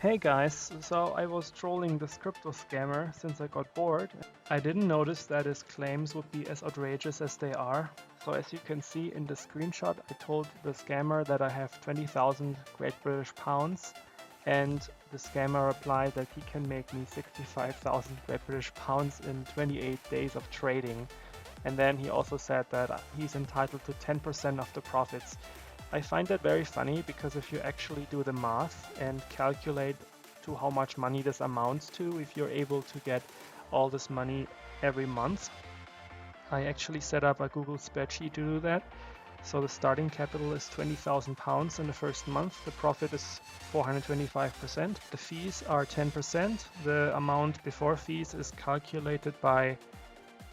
Hey guys, so I was trolling this crypto scammer since I got bored. I didn't notice that his claims would be as outrageous as they are. So as you can see in the screenshot, I told the scammer that I have 20,000 Great British Pounds, and the scammer replied that he can make me 65,000 Great British Pounds in 28 days of trading. And then he also said that he's entitled to 10% of the profits. I find that very funny because if you actually do the math and calculate to how much money this amounts to, if you're able to get all this money every month, I actually set up a Google spreadsheet to do that. So the starting capital is 20,000 pounds in the first month. The profit is 425%. The fees are 10%. The amount before fees is calculated by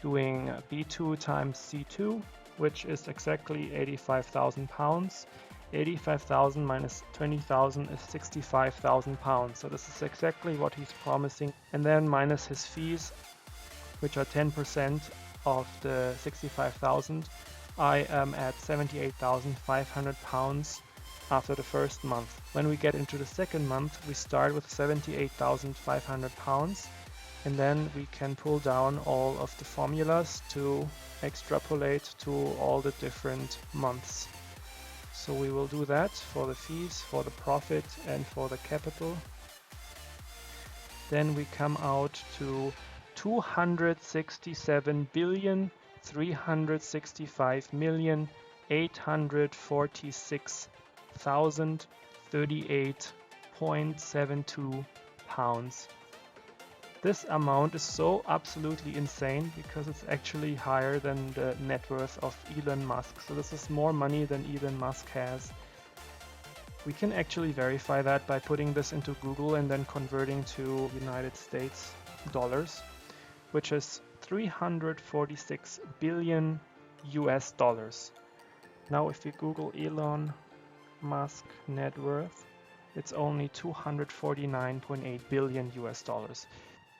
doing B2 times C2, which is exactly 85,000 pounds. 85,000 minus 20,000 is 65,000 pounds. So this is exactly what he's promising. And then minus his fees, which are 10% of the 65,000, I am at 78,500 pounds after the first month. When we get into the second month, we start with 78,500 pounds. And then we can pull down all of the formulas to extrapolate to all the different months. So we will do that for the fees, for the profit, and for the capital. Then we come out to 267,365,846,038.72 pounds. This amount is so absolutely insane because it's actually higher than the net worth of Elon Musk. So this is more money than Elon Musk has. We can actually verify that by putting this into Google and then converting to United States dollars, which is 346 billion US dollars. Now if we Google Elon Musk net worth, it's only 249.8 billion US dollars.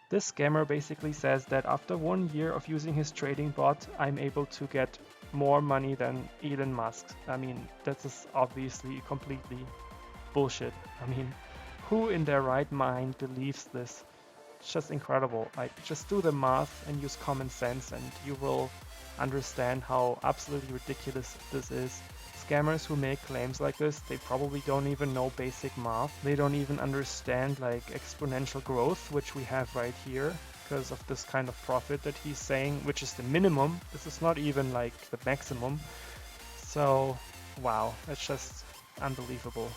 This scammer basically says that after 1 year of using his trading bot, I'm able to get more money than Elon Musk. I mean, that is obviously completely bullshit. I mean, who in their right mind believes this? It's just incredible. Like, just do the math and use common sense and you will understand how absolutely ridiculous this is. Scammers who make claims like this, they probably don't even know basic math. They don't even understand like exponential growth, which we have right here because of this kind of profit that he's saying, which is the minimum. This is not even like the maximum. So, wow, it's just unbelievable.